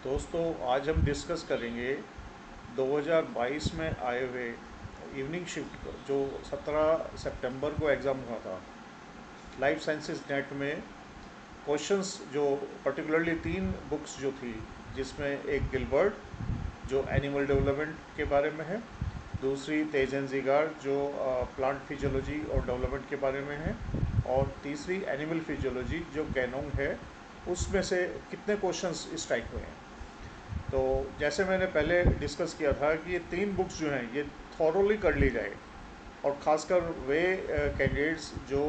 दोस्तों, आज हम डिस्कस करेंगे 2022 में आए हुए इवनिंग शिफ्ट जो 17 सितंबर को एग्ज़ाम हुआ था लाइफ साइंसेस नेट में। क्वेश्चंस जो पर्टिकुलरली तीन बुक्स जो थी, जिसमें एक गिलबर्ट जो एनिमल डेवलपमेंट के बारे में है, दूसरी तेजन जिगार जो प्लांट फिजियोलॉजी और डेवलपमेंट के बारे में है, और तीसरी एनिमल फिजियोलॉजी जो गैनोंग है, उसमें से कितने क्वेश्चंस स्ट्राइक हुए हैं। तो जैसे मैंने पहले डिस्कस किया था कि ये तीन बुक्स जो हैं ये थॉरोली कर ली जाए, और ख़ासकर वे कैंडिडेट्स जो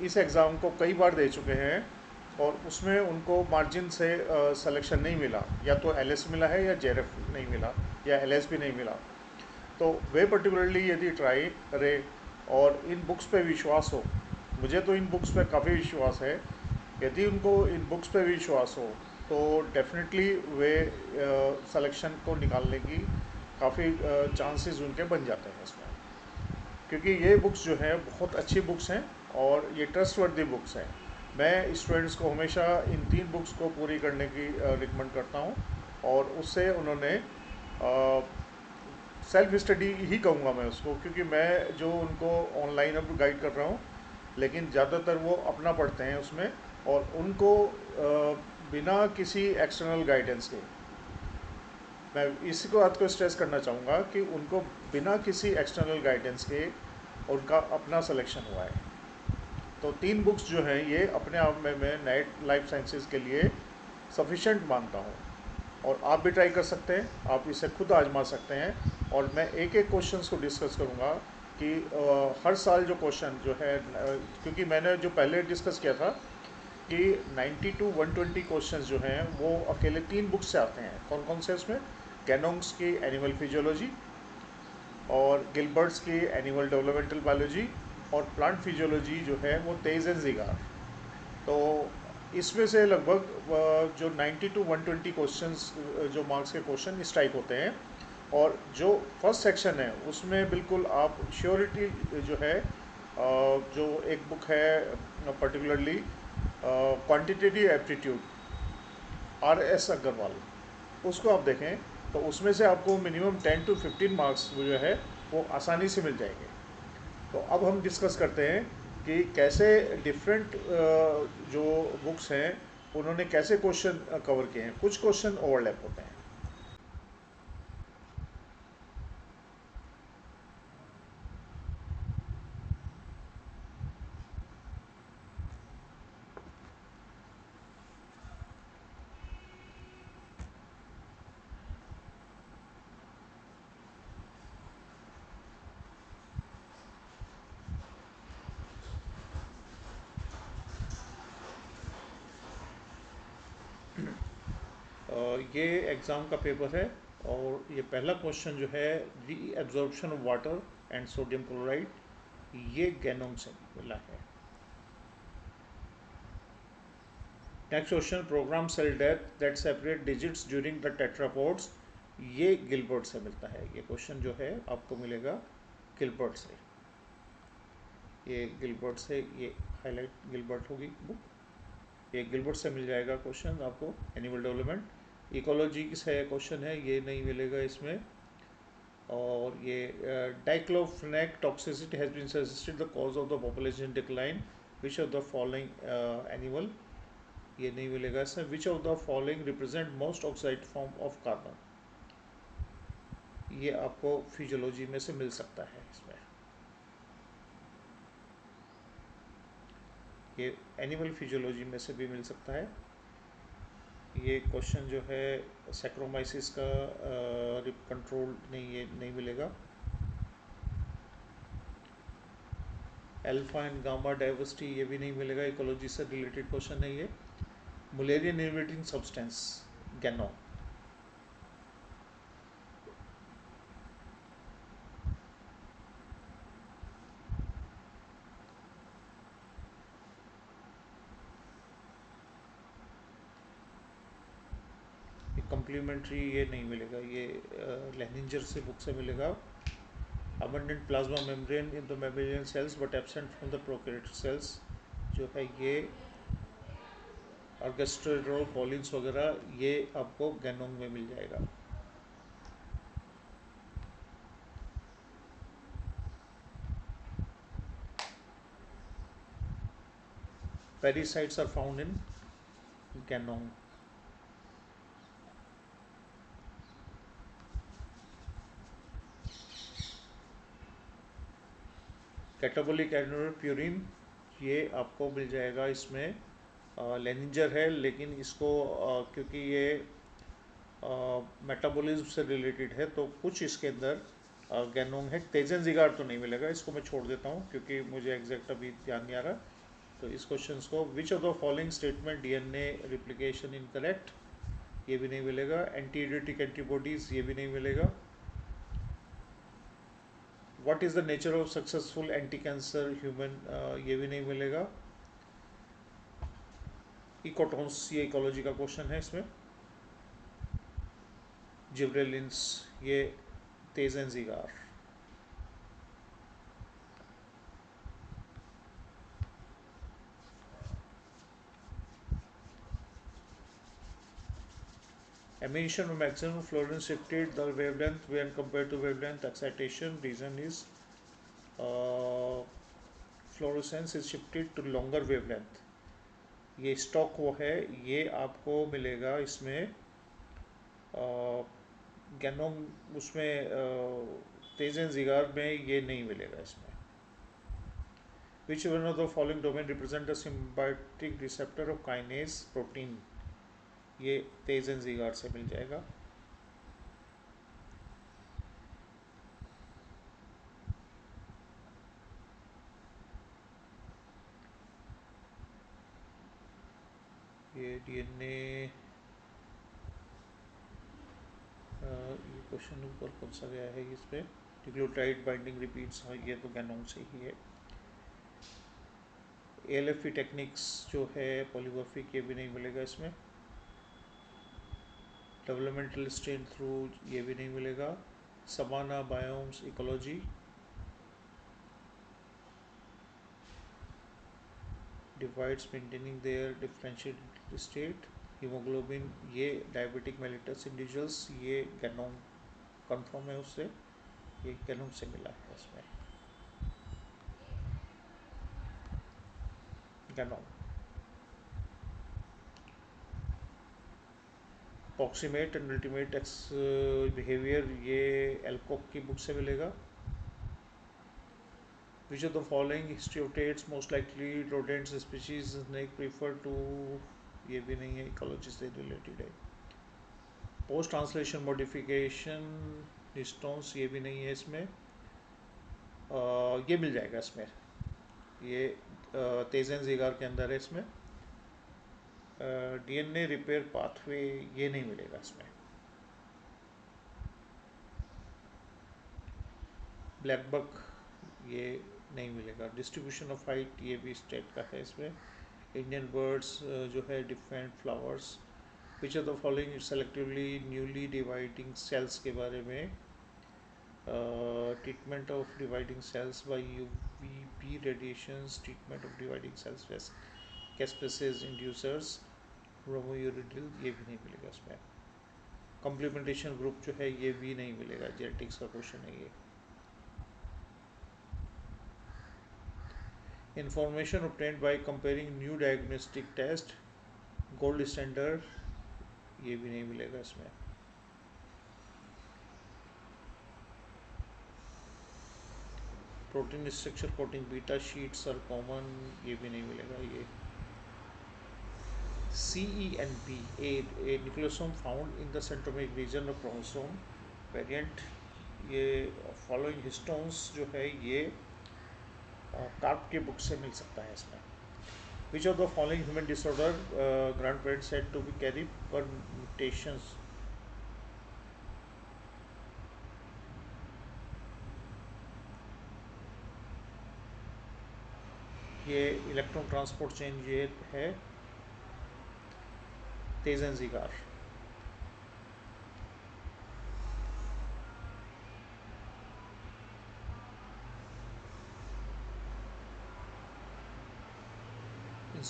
इस एग्ज़ाम को कई बार दे चुके हैं और उसमें उनको मार्जिन से सिलेक्शन नहीं मिला, या तो एलएस मिला है या जेआरएफ नहीं मिला या एलएस भी नहीं मिला, तो वे पर्टिकुलरली यदि ट्राई करें और इन बुक्स पे विश्वास हो, मुझे तो इन बुक्स पे काफ़ी विश्वास है, यदि उनको इन बुक्स पे विश्वास हो तो डेफिनेटली वे सिलेक्शन को निकालने की काफ़ी चांसेस उनके बन जाते हैं इसमें, क्योंकि ये बुक्स जो हैं बहुत अच्छी बुक्स हैं और ये ट्रस्टवर्दी बुक्स हैं। मैं स्टूडेंट्स को हमेशा इन तीन बुक्स को पूरी करने की रिकमेंड करता हूँ, और उससे उन्होंने सेल्फ स्टडी ही कहूँगा मैं उसको, क्योंकि मैं जो उनको ऑनलाइन अब गाइड कर रहा हूँ, लेकिन ज़्यादातर वो अपना पढ़ते हैं उसमें, और उनको बिना किसी एक्सटर्नल गाइडेंस के, मैं इसी को बात को स्ट्रेस करना चाहूँगा कि उनको बिना किसी एक्सटर्नल गाइडेंस के उनका अपना सिलेक्शन हुआ है। तो तीन बुक्स जो हैं ये अपने आप में मैं नेट लाइफ साइंसेस के लिए सफिशेंट मानता हूँ, और आप भी ट्राई कर सकते हैं, आप इसे खुद आजमा सकते हैं। और मैं एक एक क्वेश्चंस को डिस्कस करूँगा कि हर साल जो क्वेश्चन जो है, क्योंकि मैंने जो पहले डिस्कस किया था कि 90 टू 120 क्वेश्चंस जो हैं वो अकेले तीन बुक्स से आते हैं। कौन कौन से उसमें? गैनोंग्स की एनिमल फिजियोलॉजी, और गिलबर्ट्स की एनिमल डेवलपमेंटल बायोलॉजी, और प्लांट फिजियोलॉजी जो है वो तेज एंड जिगार। तो इसमें से लगभग जो 90 टू 120 क्वेश्चंस जो मार्क्स के क्वेश्चन स्ट्राइक होते हैं, और जो फर्स्ट सेक्शन है उसमें बिल्कुल आप श्योरिटी जो है, जो एक बुक है particularly quantitative aptitude, RS Agarwal, उसको आप देखें तो उसमें से आपको मिनिमम 10 टू 15 मार्क्स जो है वो आसानी से मिल जाएंगे। तो अब हम डिस्कस करते हैं कि कैसे डिफरेंट जो बुक्स हैं उन्होंने कैसे क्वेश्चन कवर किए हैं। कुछ क्वेश्चन ओवरलैप होते हैं। ये एग्ज़ाम का पेपर है, और ये पहला क्वेश्चन जो है, reabsorption of water and sodium chloride, ये गैनोंग से मिला है। Next question, program cell death that separate digits during the tetrapods, ये गिलबर्ट से मिलता है। ये क्वेश्चन जो है आपको मिलेगा गिलबर्ट से। ये गिलबर्ट से, ये हाईलाइट गिलबर्ट होगी बुक, ये गिलबर्ट से मिल जाएगा क्वेश्चन आपको। एनिमल डेवलपमेंट इकोलॉजी से क्वेश्चन है, ये नहीं मिलेगा इसमें। और ये diclofenac toxicity has been suggested the cause of the population decline, which of the following animal, ये नहीं मिलेगा इसमें। Which of the following represent most oxide form of carbon, ये आपको फिजियोलॉजी में से मिल सकता है इसमें। ये एनिमल फिजियोलॉजी में से भी मिल सकता है। ये क्वेश्चन जो है सैक्रोमाइसिस का कंट्रोल नहीं, ये नहीं मिलेगा। अल्फा एंड गामा डाइवर्सिटी, ये भी नहीं मिलेगा, इकोलॉजी से रिलेटेड क्वेश्चन है ये। Malaria inhibiting substance, Ganong, complementary, ये नहीं मिलेगा, ये लेनिंजर से बुक से मिलेगा। Abundant plasma membrane in the membrane cells but absent from the prokaryotic cells, जो है ये ऑर्केस्ट्रेटोल कॉलिन्स वगैरह ये आपको गैनोंग में मिल जाएगा। पेरिसाइट्स आर फाउंड इन गैनोंग। कैटाबोलिक एनोड प्यूरिन ये आपको मिल जाएगा इसमें। लेनिंजर है, लेकिन इसको क्योंकि ये मेटाबॉलिज्म से रिलेटेड है तो कुछ इसके अंदर गैनोंग है। तेजन तो नहीं मिलेगा, इसको मैं छोड़ देता हूँ क्योंकि मुझे एग्जैक्ट अभी ध्यान नहीं आ रहा। तो इस क्वेश्चन को विच of the following statement DNA replication incorrect, ये भी नहीं मिलेगा। एंटी एडियोटिक एंटीबॉडीज ये भी नहीं मिलेगा। What is the nature of successful anti cancer human, ये भी नहीं मिलेगा। इकोटोन्स ये इकोलॉजी का क्वेश्चन है इसमें। जिब्रेलिन्स ये तेजेंजिगार। Emission of maximum fluorescence shifted the wavelength when compared to wavelength excitation. Reason is fluorescence is shifted to longer wavelength. ये स्टॉक वो है, ये आपको मिलेगा इसमें गैनोंग उसमें तेजन जिगार में ये नहीं मिलेगा इसमें। Which one of the following domain represent the symbiotic receptor of kinase protein, ये तेजन जिगार से मिल जाएगा। ये डीएनए ये क्वेश्चन ऊपर कौन सा गया है इस पे, न्यूक्लियोटाइड बाइंडिंग रिपीट्स, हाँ ये तो गैनोंग से ही है। एएलएफई टेक्निक्स जो है पॉलीमॉर्फिक, ये भी नहीं मिलेगा इसमें। डेवलपमेंटल स्ट्रेन थ्रू ये भी नहीं मिलेगा। Savanna biomes ecology, divides maintaining their differentiated state, haemoglobin ये डायबिटिक मेलिटस इंडिविजुअल्स, ये गैनोंग कंफर्म है उससे, ये गैनोंग से मिला है इसमें Ganong. Proximate and ultimate ex behaviour ये एल्कोक की बुक से मिलेगा। Which of the following histiotates most likely rodents species snake prefer to, ये भी नहीं है, इकोलॉजी से रिलेटेड है। पोस्ट ट्रांसलेशन मॉडिफिकेशन हिस्टोन्स ये भी नहीं है इसमें। ये मिल जाएगा इसमें, ये तेजन जिगार के अंदर है इसमें। डीएनए रिपेयर पाथवे ये नहीं मिलेगा इसमें। ब्लैक बक ये नहीं मिलेगा। डिस्ट्रीब्यूशन ऑफ हाइट ये भी स्टेट का है इसमें। इंडियन बर्ड्स जो है different flowers. Which of the following selectively newly dividing cells के बारे में, treatment of dividing cells by UVB radiations, treatment of dividing cells caspases inducers, bromouridyl ये भी नहीं मिलेगा इसमें। कॉम्प्लीमेंटेशन ग्रुप जो है ये भी नहीं मिलेगा, जेनेटिक्स का क्वेश्चन है ये। Information obtained by comparing new diagnostic test, gold standard ये भी नहीं मिलेगा इसमें। Protein structure coating beta sheets are common, ये भी नहीं मिलेगा ये। CENP a nucleosome found in the centromeric region of chromosome variant, ये फॉलोइंग हिस्टोन्स जो है ये कार्प के बुक से मिल सकता है इसमें। Which of the following human disorder grandparents said to be carry permutations, ये इलेक्ट्रॉन ट्रांसपोर्ट चेंज ये है तेजन-जिगार।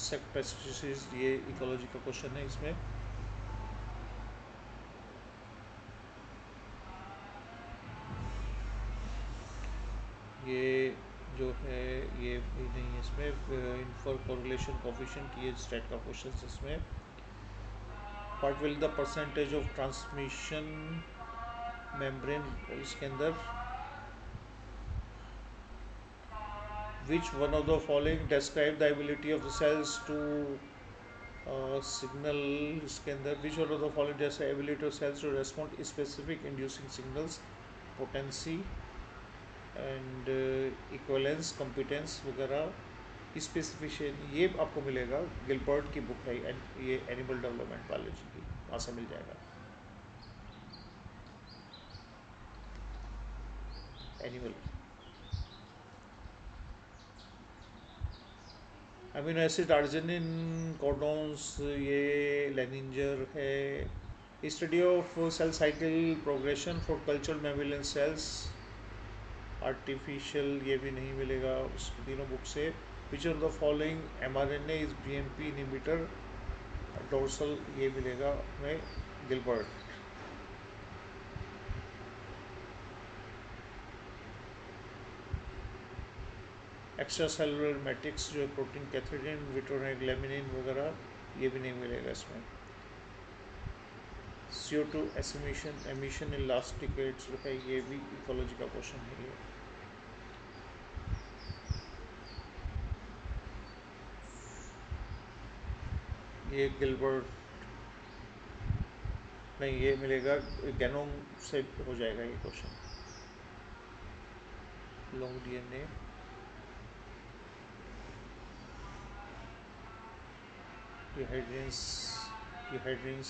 इंसेक्ट पेस्टिसाइड्स, ये इकोलॉजी का क्वेश्चन है इसमें। ये जो है ये भी नहीं है इसमें। इनफर कोरिलेशन कोफिशिएंट, ये स्टेट का क्वेश्चन है इसमें। What will the percentage of transmission membrane, इसके अंदर which one of the following describe the ability of the cells to signal, इसके अंदर which one of the following describe ability of cells to respond specific inducing signals, potency and equivalence, competence वगैरह। Specification ये आपको मिलेगा, Gilbert की book है ये animal development biology की, वहाँ से मिल जाएगा। Animal amino acid arginine, codons, ये लेनिंजर है। Study of cell cycle progression for culture mammalian cells, artificial, ये भी नहीं मिलेगा उस तीनों बुक से। Which of the following mRNA is BMP inhibitor, dorsal, ये मिलेगा हमें गिलबर्ट। एक्स्ट्रा सेलुलर मैट्रिक्स जो है प्रोटीन कैथेरिन, विट्रोनिक लेमिनिन वगैरह, ये भी नहीं मिलेगा इसमें। CO2 emission in last decades जो है, ये भी इकोलॉजी का क्वेश्चन है ये गिलबर्ट नहीं, ये मिलेगा गेनोम से हो जाएगा ये क्वेश्चन। लॉन्ग DNA, डिहाइड्रेंस, डिहाइड्रेंस,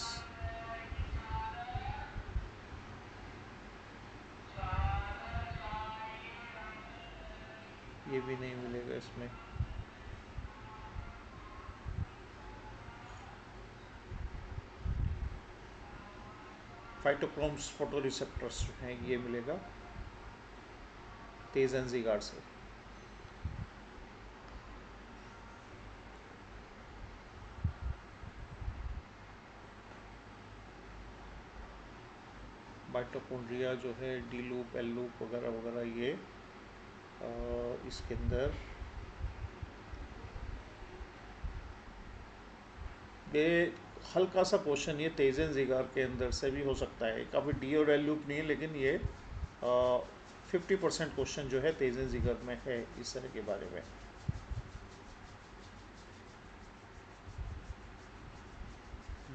ये भी नहीं मिलेगा इसमें। फाइटोक्रोम्स फोटो रिसेप्टर्स हैं, ये मिलेगा तेज एनजीगार से। माइटोकॉन्ड्रिया जो है, डी लूप, एल लूप वगैरह वगैरह, ये इसके अंदर ये हल्का सा क्वेश्चन, ये तेजन जिगार के अंदर से भी हो सकता है, काफ़ी डी और एल लूप नहीं है, लेकिन ये 50% क्वेश्चन जो है तेजन जिगर में है इस तरह के बारे में।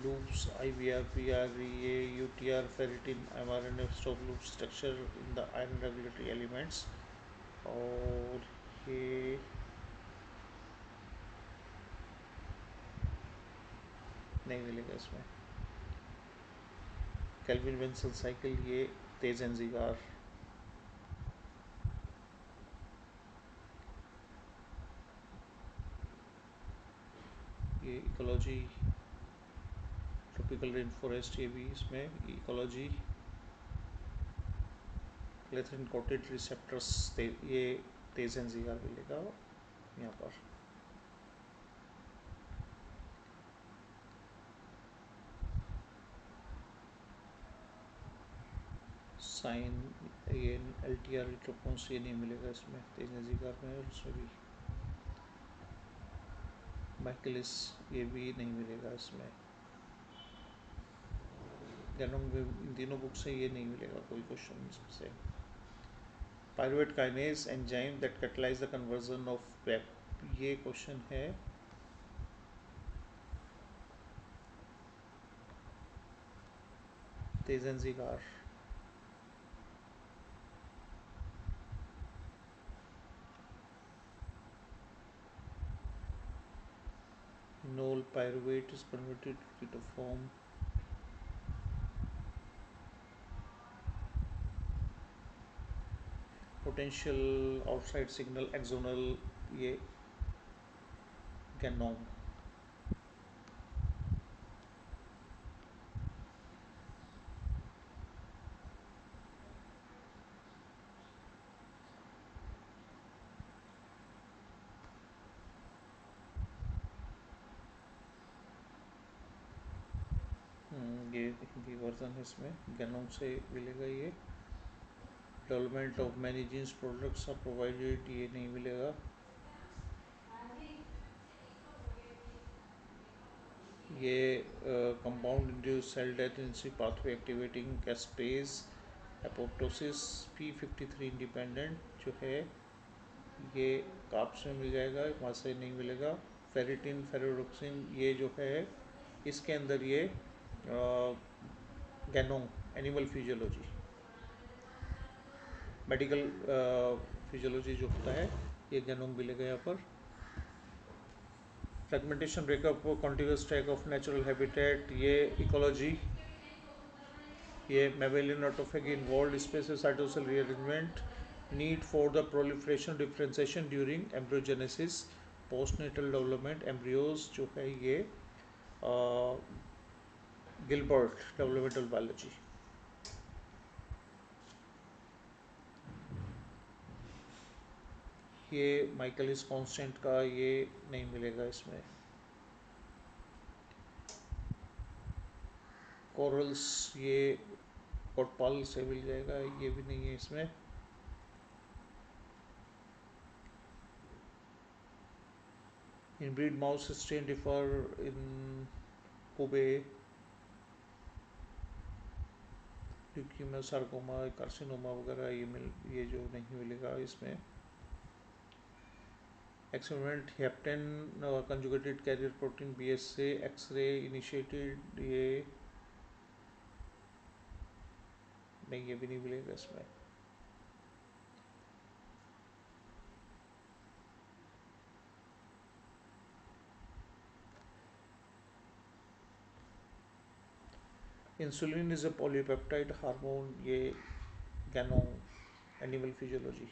लूप्स, IVR, PR, ये UTR, ferritin, mRNA stop loop structure in the iron regulatory elements, और ये नहीं मिलेगा इसमें। केल्विन विंसन साइकिल, ये तेज एनजीगार। ये इकोलॉजी, ट्रॉपिकल रेन फॉरेस्ट, ये भी इसमें इकोलॉजी। क्लेथरिन कोटेड रिसेप्टर्स, ये तेज एनजीगार मिलेगा यहाँ पर। साइन, ये LTR रिट्रोपोन्स, ये नहीं मिलेगा इसमें तेज एनजीगार में, और उसमें भी माइकलिस, ये भी नहीं मिलेगा इसमें। जनोम में इन तीनों बुक से ये नहीं मिलेगा कोई क्वेश्चन इसमें से। Pyruvate kinase enzyme that catalyse the conversion of PEP, ये क्वेश्चन है तेजनजीगार। Enol pyruvate is converted to ketone, potential outside signal axonal, ये कैनोम। ये हिंदी वर्जन है, इसमें गैनोंग से मिलेगा ये। Development of many genes products are provided, ये नहीं मिलेगा। ये कंपाउंड इंड्यूस सेल डेथ इनसी pathway activating caspase apoptosis P53 independent जो है ये काप्स में मिल जाएगा, वहाँ से नहीं मिलेगा। फेरिटिन फेरोडोक्सिन ये जो है इसके अंदर ये Ganong animal physiology, medical physiology जो होता है ये गैनोंग मिलेगा यहाँ पर। Fragmentation breakup continuous track of natural habitat, ये इकोलॉजी, ये mammalian autophagy involve species cytosol rearrangement, need for the proliferation differentiation during embryogenesis, postnatal development embryos जो है ये गिलबर्ट डेवलपमेंटल बायोलॉजी। ये माइकलिस कांस्टेंट का ये नहीं मिलेगा इसमें। कोरल्स ये कोटपाल से मिल जाएगा, ये भी नहीं है इसमें। Inbred mouse strain differ in Kuby, leukaemia sarcoma carcinoma वगैरह ये जो नहीं मिलेगा इसमें। Experiment hapten conjugated carrier protein BS से एक्सरे इनिशिएटेड, ये नहीं, ये भी नहीं मिलेगा इसमें। Insulin is a polypeptide hormone, ये Ganong animal physiology.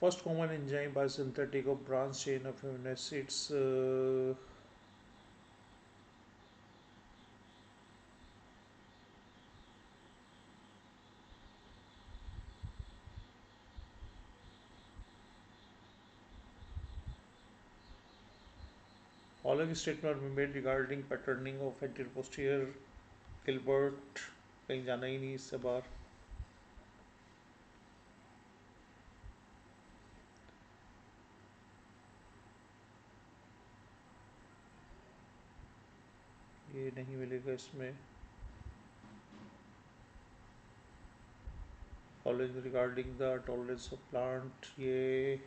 First common enzyme biosynthetic of branch chain of amino acids, following statement were made regarding patterning of anterior posterior Gilbert, कहीं जाना ही नहीं इससे बाहर। ये नहीं मिलेगा इसमें। Following regarding the tolerance of plant, ये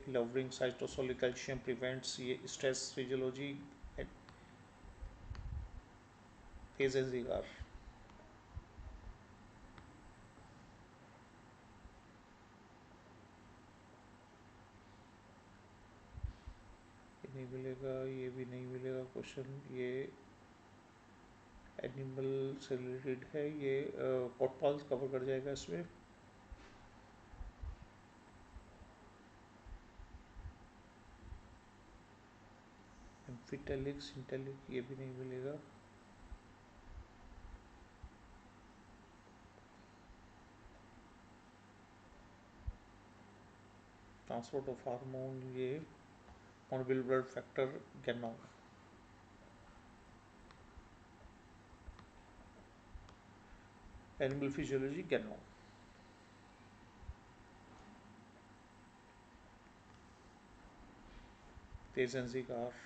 lowering cytosolic calcium prevents, ये stress physiology phase and cigar, ये नहीं मिलेगा, ये भी नहीं मिलेगा क्वेश्चन। ये एनिमल से रिलेटेड है, ये कॉटपाल्स कवर कर जाएगा इसमें। एम्फिटेलिक सिंटेलिक ये भी नहीं मिलेगा। ट्रांसपोर्ट ऑफ हार्मोन, ये मोनोबिल blood factor Ganong. Animal physiology Ganong. तेजेंसिकार,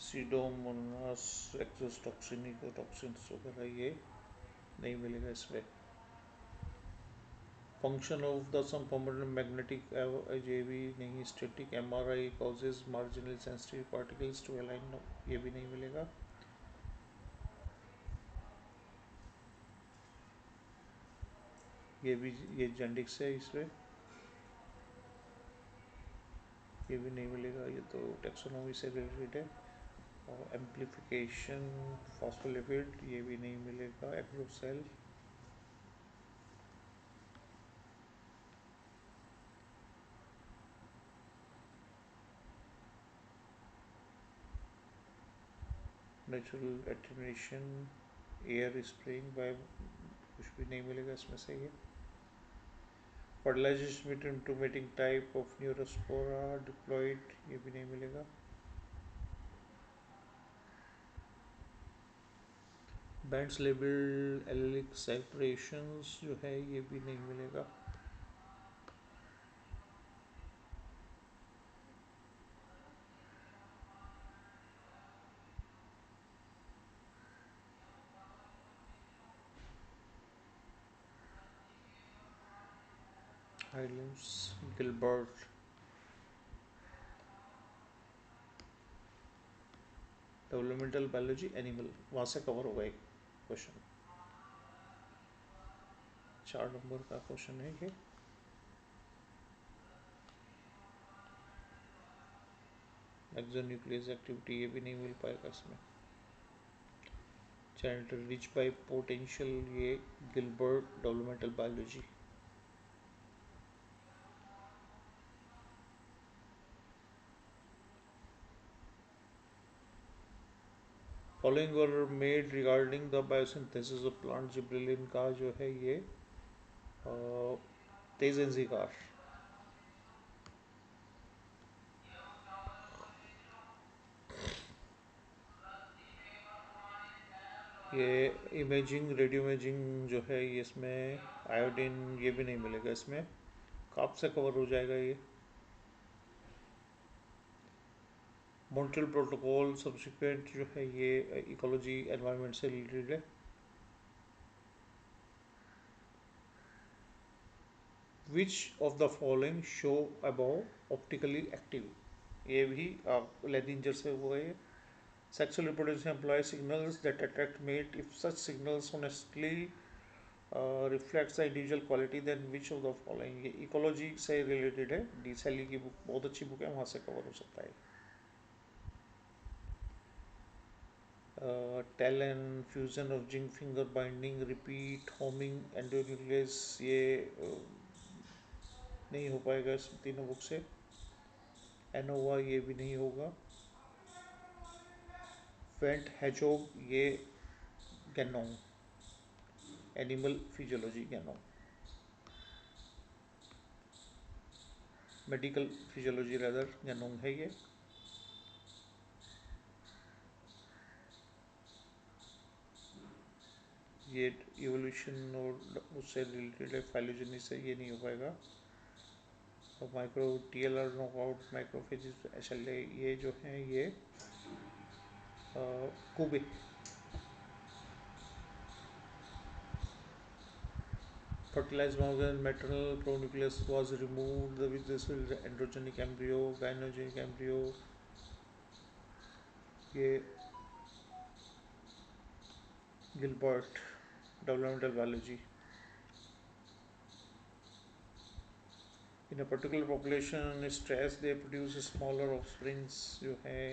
सीडोमोनास एक्सोटॉक्सिन इकोटॉक्सिन्स वगैरह ये नहीं मिलेगा इसमें। Function of the sum component magnetic, ये भी नहीं। Static MRI causes marginal sensitive particles to align, ये भी नहीं मिलेगा। ये भी, ये जेंडिक्स है इसमें, ये भी नहीं मिलेगा, ये तो टेक्सोनोमी से रिलेटेड है। और एम्प्लीफिकेशन फॉस्फोलिपिड, ये भी नहीं मिलेगा। एक्सोसेल, natural attenuation, air spraying by, कुछ भी नहीं मिलेगा इसमें से ये। Fertilization with intermating type of Neurospora diploid, ये भी नहीं मिलेगा। बैंड्स लेबल एलिलिक सेपरेशंस जो है ये भी नहीं मिलेगा। हाइलेंस गिलबर्ट, डेवलपमेंटल बायोलॉजी एनिमल, वहाँ से कवर होगा एक क्वेश्चन। 4 नंबर का क्वेश्चन है ये। एक्सोन्यूक्लियस एक्टिविटी, ये भी नहीं मिल पाएगा इसमें। जेनेटिक रिच बाय पोटेंशियल, ये Gilbert developmental biology. Following were made regarding the biosynthesis of plant, gibberellin का जो है ये तेज एंजिकार। ये इमेजिंग, रेडियो इमेजिंग जो है ये इसमें आयोडीन, ये भी नहीं मिलेगा इसमें। कब से कवर हो जाएगा ये। मॉन्ट्रियल प्रोटोकॉल सब्सिक्वेंट जो है ये इकोलॉजी एनवायरनमेंट से रिलेटेड है। Which of the following show about optically active, ये भी लेदिंजर से हुआ है। Sexual reproduction employs signals that attract mate. If such signals honestly reflects the individual quality, then which of the following, ये ecology से related है। D सैली की book बहुत अच्छी बुक है, वहाँ से कवर हो सकता है। Talon, fusion of zinc finger binding, repeat homing endonuclease, ये नहीं हो पाएगा इस तीनों बुक से। एनोवा, ये भी नहीं होगा। वेंट हैचोग, ये Ganong, animal physiology Ganong. Medical physiology rather Ganong है ये। ये इवोल्यूशन और उससे रिलेटेड है, फाइलोजेनी से ये नहीं हो पाएगा। और micro TLR knockout macrophages H L A, ये जो हैं ये Kuby. fertilized mouse maternal pronucleus was removed with this androgenic embryo, gynogenic embryo, ये Gilbert developmental biology. In a particular population stress they produce smaller offsprings जो है।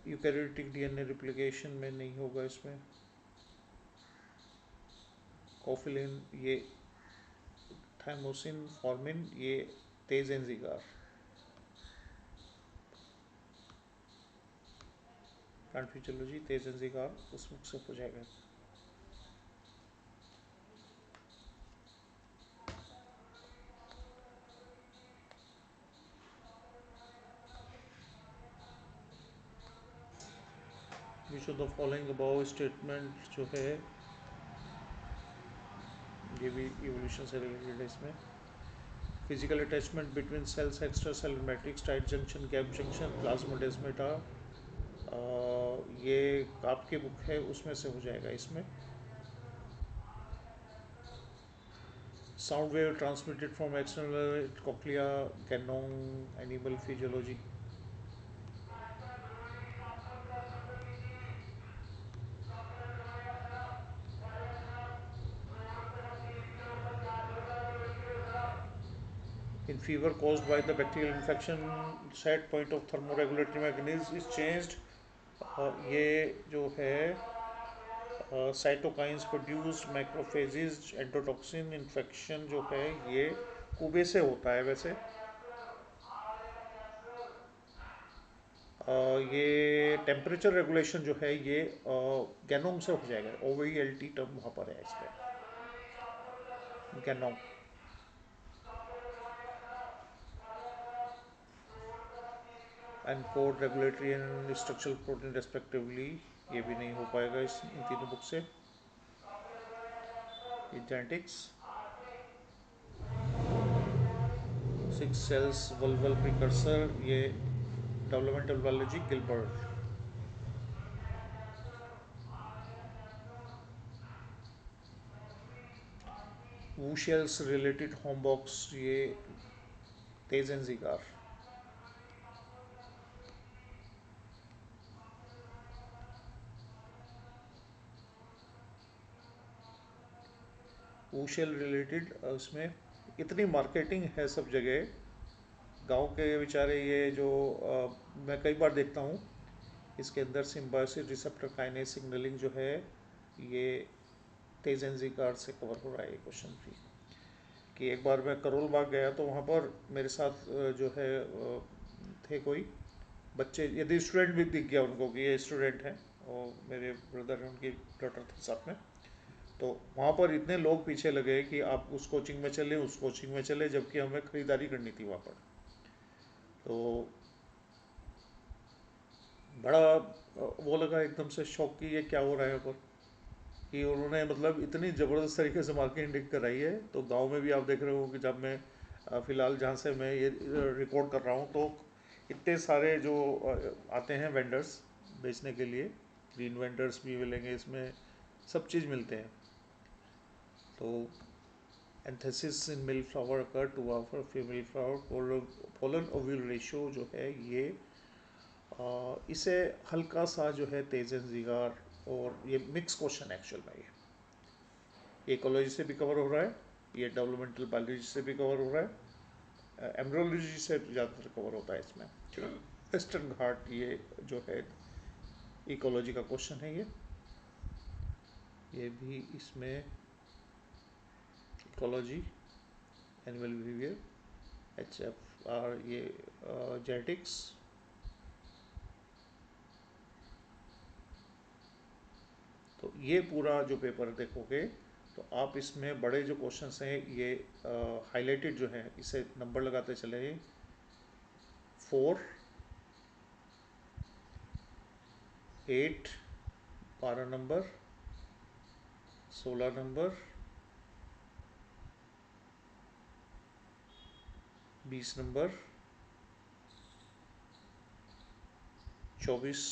Eukaryotic DNA replication में नहीं होगा इसमें। कोफिलिन, ये थाइमोसिन फॉर्मिन, ये तेज एंजिगार। प्लांट फिजियोलॉजी तेज एंजिगार उस बुक से हो जाएगा। Which of the following about statement जो है ये भी इवोल्यूशन से रिलेटेड है इसमें। Physical attachment between cells, extra cell matrix, tight junction, gap junction, plasmodesmata, ये आपकी बुक है उसमें से हो जाएगा इसमें। Sound wave transmitted from external cochlea Ganong, animal physiology. In fever caused by the bacterial infection, set point of thermoregulatory mechanism is changed। ये जो है cytokines produce macrophages endotoxin, infection जो है ये कुबे से होता है वैसे। ये टेम्परेचर रेगुलेशन जो है ये गैनोम से हो जाएगा, O V L T term वहाँ पर है इस पर, Ganong. And code regulatory and structural protein respectively, ये भी नहीं हो पाएगा इस इन तीनों बुक से। ये genetics, six cells vulval precursor, ये डेवलपमेंटल बायोलॉजी गिलबर्ट। वूशेल्स रिलेटेड होम बॉक्स, ये तेज एंड जिगार। वूशेल रिलेटेड उसमें इतनी मार्केटिंग है सब जगह, गांव के बेचारे ये जो मैं कई बार देखता हूँ, इसके अंदर सिम्बायोसिस रिसेप्टर काइनेस सिग्नलिंग जो है ये तेज एन कार्ड से कवर हो रहा है ये क्वेश्चन भी। कि एक बार मैं करोल बाग गया तो वहाँ पर मेरे साथ जो है थे कोई बच्चे, यदि स्टूडेंट भी दिख गया उनको कि ये स्टूडेंट हैं, और मेरे ब्रदर हैं उनकी डॉटर थे साथ में, तो वहाँ पर इतने लोग पीछे लगे कि आप उस कोचिंग में चले उस कोचिंग में चले, जबकि हमें ख़रीदारी करनी थी वहाँ पर। तो बड़ा वो लगा एकदम से शौक कि ये क्या हो रहा है यहाँ पर, कि उन्होंने मतलब इतनी ज़बरदस्त तरीके से मार्केटिंग कराई है। तो गांव में भी आप देख रहे हो कि जब मैं फ़िलहाल जहाँ से मैं ये रिकॉर्ड कर रहा हूँ, तो इतने सारे जो आते हैं वेंडर्स बेचने के लिए, ग्रीन वेंडर्स भी मिलेंगे इसमें, सब चीज़ मिलते हैं। तो anthesis in male flower occur to offer female flower, pollen ovule ratio जो है ये इसे हल्का सा जो है तेजन जिगार, और ये मिक्स क्वेश्चन एक्चुअल में ये इकोलॉजी से भी कवर हो रहा है, ये डेवलपमेंटल बायोलॉजी से भी कवर हो रहा है, एम्ब्रोलॉजी से ज़्यादातर कवर होता है इसमें। वेस्टर्न घाट ये जो है इकोलॉजी का क्वेश्चन है ये भी इसमें ecology, animal behaviour, H F R, ये जेनेटिक्स। तो ये पूरा जो पेपर देखोगे तो आप इसमें बड़े जो क्वेश्चंस हैं ये हाईलाइटेड जो हैं इसे नंबर लगाते चले, 4, 8, 12 नंबर, 16 नंबर, 20 नंबर, 24,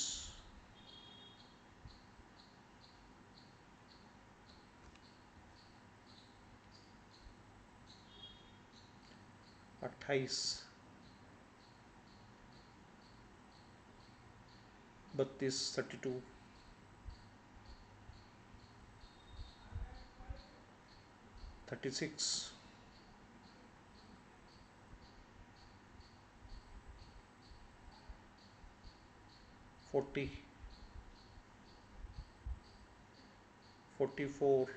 28, 32, 32, 36, 40, 44,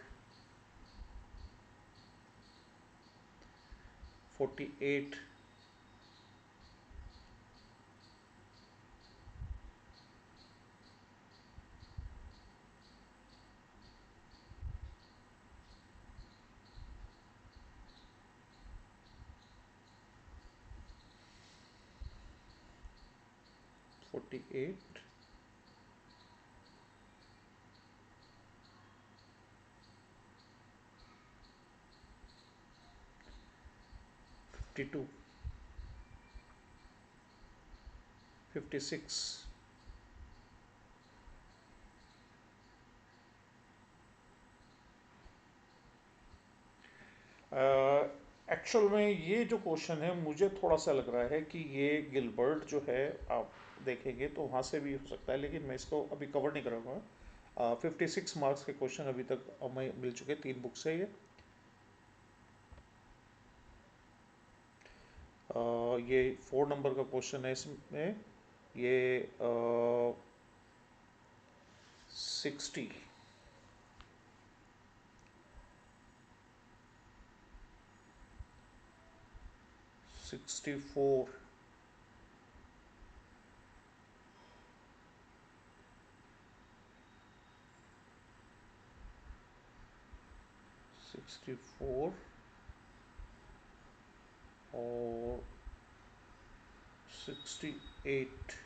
48, 48, 52, 56। एक्चुअल में ये जो क्वेश्चन है मुझे थोड़ा सा लग रहा है कि ये गिलबर्ट जो है, आप देखेंगे तो वहाँ से भी हो सकता है, लेकिन मैं इसको अभी कवर नहीं करूँगा। 56 मार्क्स के क्वेश्चन अभी तक हमें मिल चुके, 3 बुक से ये। ये 4 नंबर का क्वेश्चन है इसमें, ये 60, 64, 64 और 68।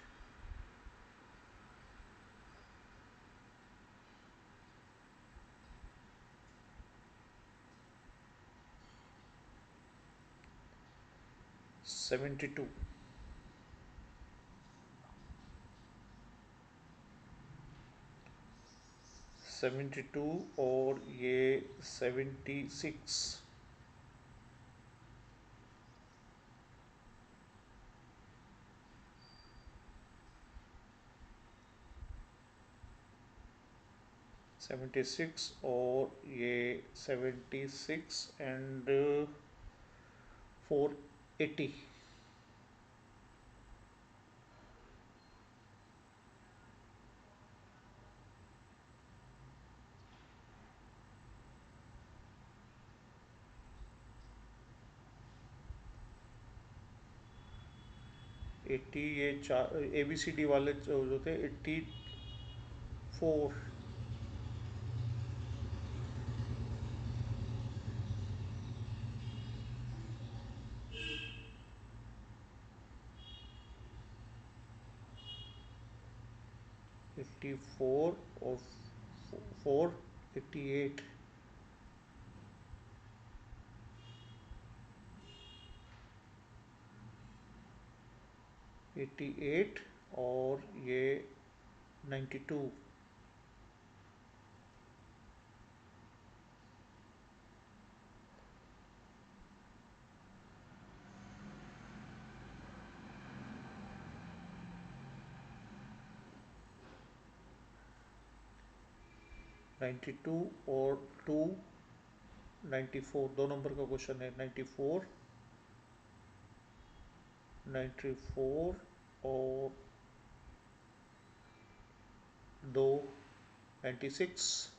Seventy two. 72 और ये 76। 76 और ये 76 एंड 480। 80 ये चार ABCD वाले जो थे 84। 84 और 488। 88 और ये 92। 92 और 2 94। दो नंबर का क्वेश्चन है। 94। 94 और दो 96।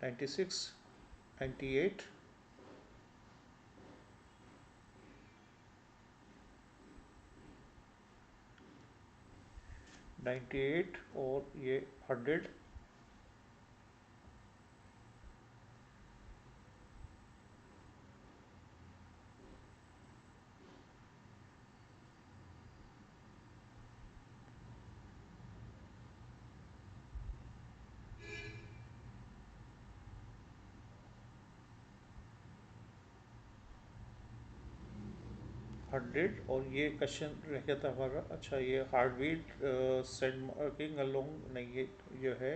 96। 98। 98 और ये 100। 100 और ये क्वेश्चन रह गया था हमारा। अच्छा, ये heartbeat send marking along नहीं, ये है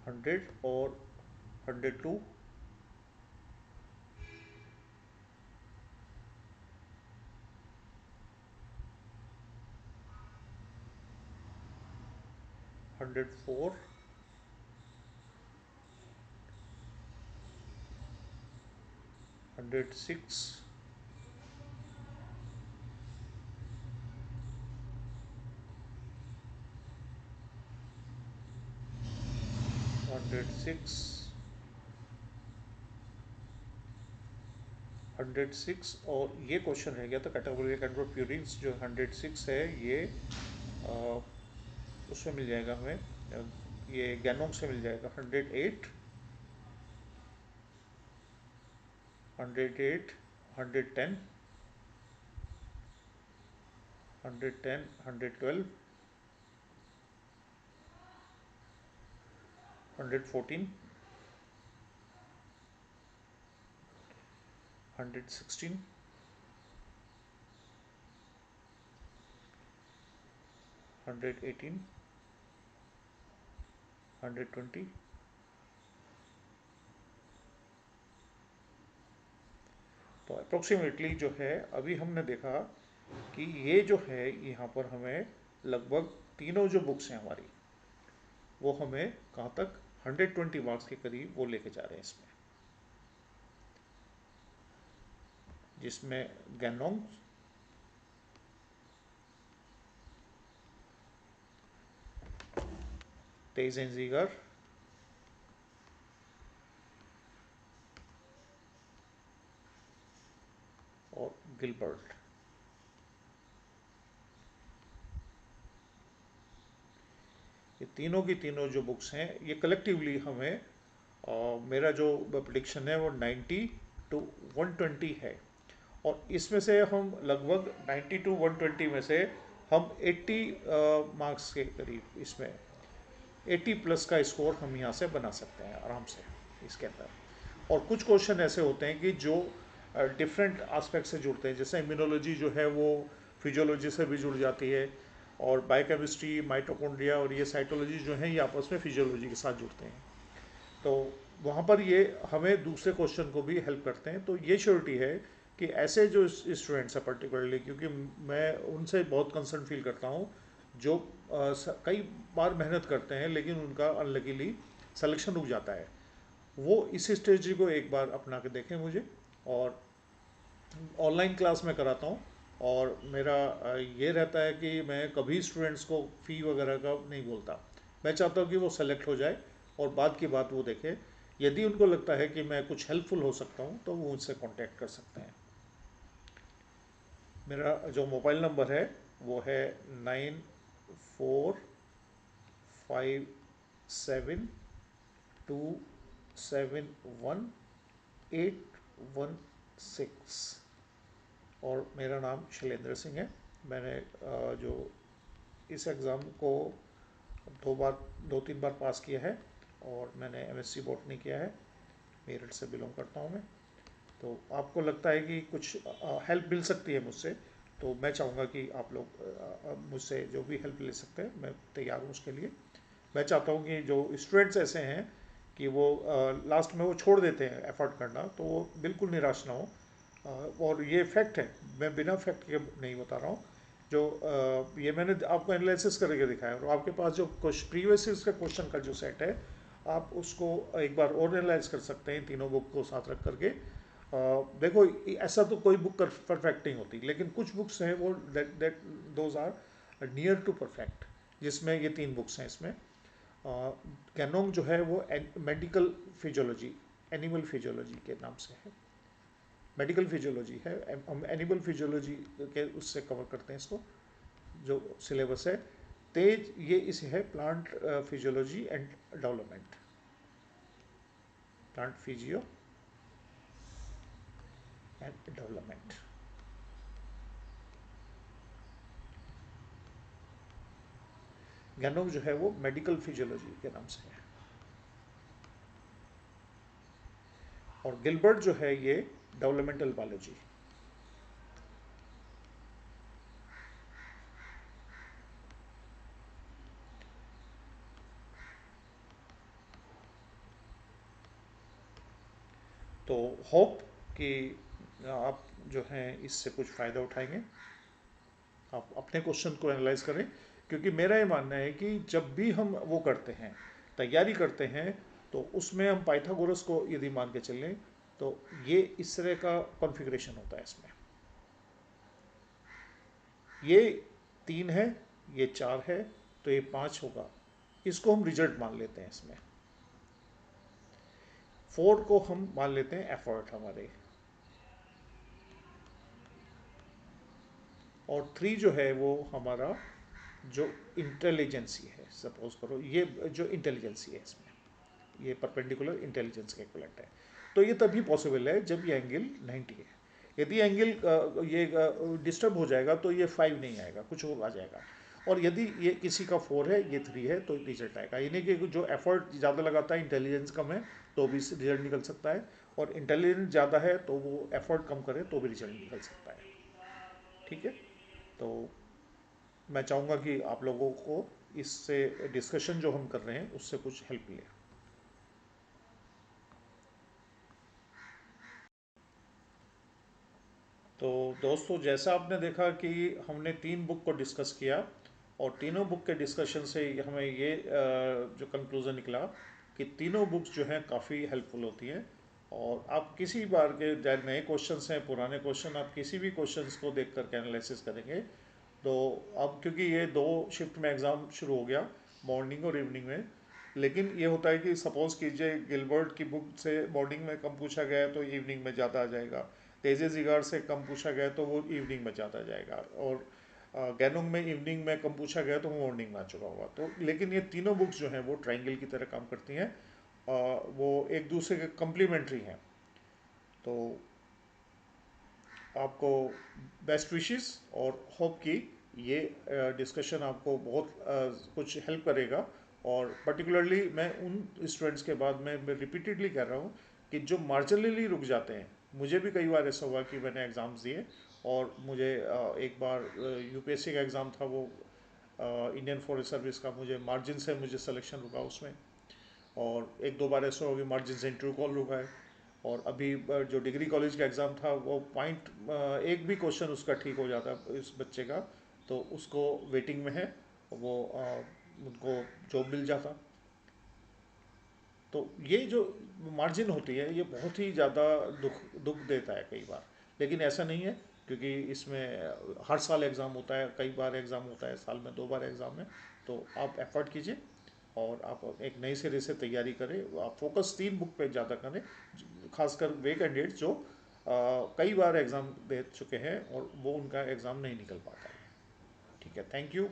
100 और 102। 104। 106। 106। 106 और ये क्वेश्चन रह गया था कैटेगोरी कंट्रोल प्यूरिन्स जो 106 है ये अ, उसमें मिल जाएगा हमें। ये गैनोंग से मिल जाएगा। 108। 108। 110। 110। 112। 114। 116। 118। 120। तो अप्रोक्सीमेटली जो है अभी हमने देखा कि ये जो है यहाँ पर हमें लगभग तीनों जो बुक्स हैं हमारी वो हमें कहाँ तक 120 मार्क्स के करीब वो लेके जा रहे हैं इसमें, जिसमें गैनोंग, तेजेंजीगर और गिलबर्ट। ये तीनों की तीनों जो बुक्स हैं ये कलेक्टिवली हमें मेरा जो प्रिडिक्शन है वो 90 टू 120 है। और इसमें से हम लगभग 90 टू 120 में से हम 80 मार्क्स के करीब, इसमें 80 प्लस का स्कोर हम यहाँ से बना सकते हैं आराम से इसके अंदर। और कुछ क्वेश्चन ऐसे होते हैं कि जो डिफरेंट एस्पेक्ट से जुड़ते हैं, जैसे इम्यूनोलॉजी जो है वो फिजियोलॉजी से भी जुड़ जाती है, और बायोकेमिस्ट्री, माइटोकॉन्ड्रिया और ये साइटोलॉजी जो है ये आपस में फिजियोलॉजी के साथ जुड़ते हैं। तो वहाँ पर ये हमें दूसरे क्वेश्चन को भी हेल्प करते हैं। तो ये श्योरिटी है कि ऐसे जो स्टूडेंट्स हैं पर्टिकुलरली, क्योंकि मैं उनसे बहुत कंसर्न फील करता हूँ जो कई बार मेहनत करते हैं लेकिन उनका अनलकीली सिलेक्शन रुक जाता है, वो इस स्ट्रेटजी को एक बार अपना के देखें मुझे। और ऑनलाइन क्लास में कराता हूँ, और मेरा ये रहता है कि मैं कभी स्टूडेंट्स को फ़ी वगैरह का नहीं बोलता। मैं चाहता हूँ कि वो सेलेक्ट हो जाए और बाद की बात वो देखें। यदि उनको लगता है कि मैं कुछ हेल्पफुल हो सकता हूँ तो वो उनसे कांटेक्ट कर सकते हैं। मेरा जो मोबाइल नंबर है वो है 94571271 816। और मेरा नाम शैलेंद्र सिंह है। मैंने जो इस एग्ज़ाम को दो तीन बार पास किया है, और मैंने एमएससी बॉटनी किया है। मेरठ से बिलोंग करता हूँ मैं। तो आपको लगता है कि कुछ हेल्प मिल सकती है मुझसे, तो मैं चाहूँगा कि आप लोग मुझसे जो भी हेल्प ले सकते हैं, मैं तैयार हूँ उसके लिए। मैं चाहता हूँ कि जो स्टूडेंट्स ऐसे हैं कि वो लास्ट में वो छोड़ देते हैं एफर्ट करना, तो वो बिल्कुल निराश ना हो। और ये फैक्ट है, मैं बिना फैक्ट के नहीं बता रहा हूँ। जो ये मैंने आपको एनालिसिस करके दिखाया, और आपके पास जो प्रीवियस का क्वेश्चन का जो सेट है, आप उसको एक बार और एनालाइज कर सकते हैं तीनों बुक को साथ रख करके। देखो, ऐसा तो कोई बुक परफेक्ट नहीं होती, लेकिन कुछ बुक्स हैं वो that those are near to perfect, जिसमें ये तीन बुक्स हैं इसमें। कैनोंग जो है वो मेडिकल फिजियोलॉजी, एनिमल फिजियोलॉजी के नाम से है, मेडिकल फिजियोलॉजी है। हम एनिमल फिजियोलॉजी के उससे कवर करते हैं इसको, जो सिलेबस है। तेज ये इसे है plant physiology and development, plant physio and development. Ganong जो है वो मेडिकल फिजियोलॉजी के नाम से है, और गिलबर्ट जो है ये डेवलपमेंटल बायोलॉजी। तो होप कि आप जो हैं इससे कुछ फ़ायदा उठाएंगे। आप अपने क्वेश्चन को एनालाइज करें, क्योंकि मेरा ये मानना है कि जब भी हम वो करते हैं, तैयारी करते हैं, तो उसमें हम पाइथागोरस को यदि मान के चलें तो ये इस तरह का कॉन्फ़िगरेशन होता है इसमें। ये 3 है, ये 4 है, तो ये 5 होगा। इसको हम रिजल्ट मान लेते हैं इसमें। 4 को हम मान लेते हैं एफर्ट हमारे, और 3 जो है वो हमारा जो इंटेलिजेंसी है। सपोज करो ये जो इंटेलिजेंसी है इसमें, ये परपेंडिकुलर इंटेलिजेंस का इक्वलेंट है। तो ये तभी पॉसिबल है जब ये एंगल 90 है। यदि एंगल ये डिस्टर्ब हो जाएगा तो ये 5 नहीं आएगा, कुछ और आ जाएगा। और यदि ये किसी का 4 है, ये 3 है, तो रिजल्ट आएगा। यानी कि जो एफर्ट ज़्यादा लगाता है, इंटेलिजेंस कम है, तो भी रिजल्ट निकल सकता है। और इंटेलिजेंस ज़्यादा है तो वो एफर्ट कम करे तो भी रिजल्ट निकल सकता है। ठीक है। तो मैं चाहूँगा कि आप लोगों को इससे डिस्कशन जो हम कर रहे हैं उससे कुछ हेल्प मिले। तो दोस्तों, जैसा आपने देखा कि हमने 3 बुक को डिस्कस किया, और तीनों बुक के डिस्कशन से हमें ये जो कंक्लूज़न निकला कि तीनों बुक्स जो हैं काफ़ी हेल्पफुल होती हैं। और आप किसी बार के चाहे नए क्वेश्चंस हैं, पुराने क्वेश्चन, आप किसी भी क्वेश्चंस को देख करके एनालिसिस करेंगे। तो अब क्योंकि ये 2 शिफ्ट में एग्ज़ाम शुरू हो गया, मॉर्निंग और इवनिंग में। लेकिन ये होता है कि सपोज़ कीजिए गिलबर्ट की बुक से मॉर्निंग में कम पूछा गया है तो इवनिंग में ज़्यादा आ जाएगा। तेजे जिगार से कम पूछा गया तो वो इवनिंग में ज़्यादा आ जाएगा। और गैनोंग में इवनिंग में कम पूछा गया तो वो मॉर्निंग में आ चुका होगा। तो लेकिन ये तीनों बुक्स जो हैं वो ट्रायंगल की तरह काम करती हैं, वो एक दूसरे के कम्प्लीमेंट्री हैं। तो आपको बेस्ट विशेस और होप कि ये डिस्कशन आपको बहुत कुछ हेल्प करेगा। और पर्टिकुलरली मैं उन स्टूडेंट्स के बाद मैं रिपीटेडली कह रहा हूँ कि जो मार्जिनली रुक जाते हैं, मुझे भी कई बार ऐसा हुआ कि मैंने एग्ज़ाम्स दिए और मुझे एक बार यूपीएससी का एग्ज़ाम था, वो इंडियन फॉरेस्ट सर्विस का, मुझे मार्जिन से मुझे सिलेक्शन रुका उसमें। और एक दो बार ऐसा हो गया मार्जिन से इंटरव्यू कॉल रुका है। और अभी जो डिग्री कॉलेज का एग्ज़ाम था वो पॉइंट एक भी क्वेश्चन उसका ठीक हो जाता इस बच्चे का, तो उसको वेटिंग में है, वो उनको जॉब मिल जाता। तो ये जो मार्जिन होती है ये बहुत ही ज़्यादा दुख दुख देता है कई बार। लेकिन ऐसा नहीं है, क्योंकि इसमें हर साल एग्ज़ाम होता है, कई बार एग्ज़ाम होता है, साल में 2 बार एग्ज़ाम है। तो आप एफर्ट कीजिए और आप एक नए सिरे से तैयारी करें। आप फोकस 3 बुक पे ज़्यादा करें, खासकर वे कैंडिडेट जो कई बार एग्ज़ाम दे चुके हैं और वो उनका एग्ज़ाम नहीं निकल पाता है। ठीक है, थैंक यू।